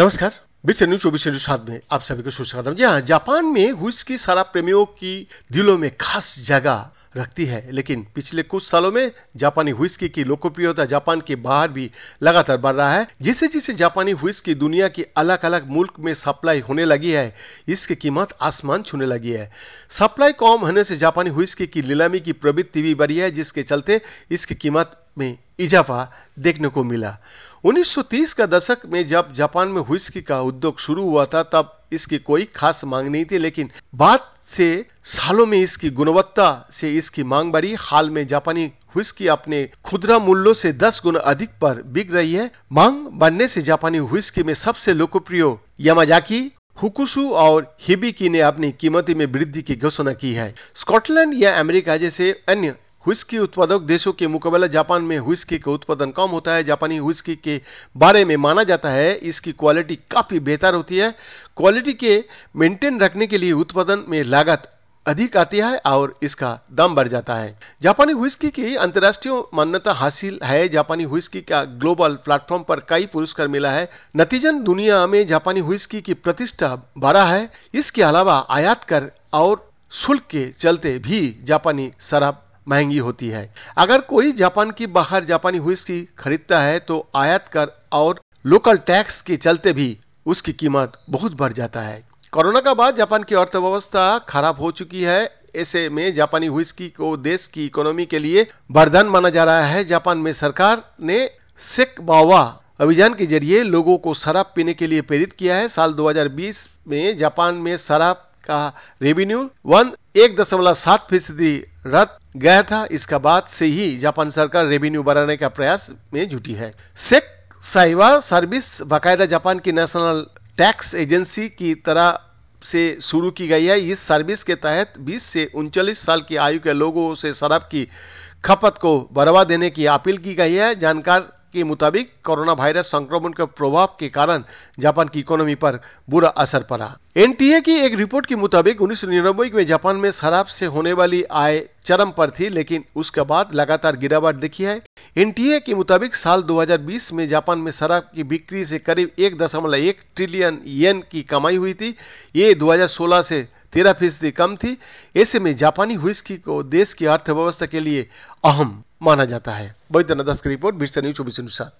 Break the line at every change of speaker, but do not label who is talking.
नमस्कार। विश्व न्यूज 24/7 में आप सभी को सुस्वागत। जी हाँ, जापान में व्हिस्की शराब प्रेमियों की दिलों में खास जगह रखती है, लेकिन पिछले कुछ सालों में जापानी व्हिस्की की लोकप्रियता जापान के बाहर भी लगातार बढ़ रहा है। जिसे जिसे जापानी व्हिस्की दुनिया के अलग अलग मुल्क में सप्लाई होने लगी है, इसकी कीमत आसमान छूने लगी है। सप्लाई कम होने से जापानी व्हिस्की की नीलामी की प्रवृत्ति भी बढ़ी है, जिसके चलते इसकी कीमत में इजाफा देखने को मिला। 1930 का दशक में जब जापान में व्हिस्की का उद्योग शुरू हुआ था, तब इसकी कोई खास मांग नहीं थी, लेकिन बाद से सालों में इसकी गुणवत्ता से इसकी मांग बढ़ी। हाल में जापानी व्हिस्की अपने खुदरा मूल्यों से 10 गुना अधिक पर बिक रही है। मांग बढ़ने से जापानी व्हिस्की में सबसे लोकप्रिय यामाजाकी, हुकुसु और हिबिकी ने अपनी कीमत में वृद्धि की घोषणा की है। स्कॉटलैंड या अमेरिका जैसे अन्य व्हिस्की उत्पादक देशों के मुकाबले जापान में व्हिस्की का उत्पादन कम होता है। जापानी व्हिस्की के बारे में माना जाता है इसकी क्वालिटी काफ़ी बेहतर होती है। क्वालिटी के मेंटेन रखने के लिए उत्पादन में लागत अधिक आती है और इसका दाम बढ़ जाता है। जापानी व्हिस्की की अंतर्राष्ट्रीय मान्यता हासिल है। जापानी व्हिस्की का ग्लोबल प्लेटफॉर्म पर कई पुरस्कार मिला है। नतीजन दुनिया में जापानी व्हिस्की की प्रतिष्ठा बढ़ा है। इसके अलावा आयात कर और शुल्क के चलते भी जापानी शराब महंगी होती है। अगर कोई जापान की बाहर जापानी व्हिस्की खरीदता है तो आयात कर और लोकल टैक्स के चलते भी उसकी कीमत बहुत बढ़ जाता है। कोरोना का बाद जापान की अर्थव्यवस्था खराब हो चुकी है। ऐसे में जापानी व्हिस्की को देश की इकोनॉमी के लिए वरदान माना जा रहा है। जापान में सरकार ने सेकबावा अभियान के जरिए लोगों को शराब पीने के लिए प्रेरित किया है। साल 2020 में जापान में शराब का रेवेन्यू 1.7% रद्द गया था। इसका बाद से ही जापान सरकार रेवेन्यू बढ़ाने का प्रयास में जुटी है। सेक साइवा सर्विस बाकायदा जापान की नेशनल टैक्स एजेंसी की तरह से शुरू की गई है। इस सर्विस के तहत 20 से 39 साल की आयु के लोगों से शराब की खपत को बढ़ावा देने की अपील की गई है। जानकार के मुताबिक कोरोना वायरस संक्रमण के प्रभाव के कारण जापान की इकोनॉमी पर बुरा असर पड़ा। एनटीए की एक रिपोर्ट के मुताबिक 1999 में जापान में शराब से होने वाली आय चरम पर थी, लेकिन उसके बाद लगातार गिरावट दिखी है। एनटीए के मुताबिक साल 2020 में जापान में शराब की बिक्री से करीब 1.1 ट्रिलियन येन की कमाई हुई थी। ये 2016 से 13% कम थी। ऐसे में जापानी व्हिस्की को देश की अर्थव्यवस्था के लिए अहम माना जाता है। वैद्यनाथ दास की रिपोर्ट, विश्व न्यूज 24/7।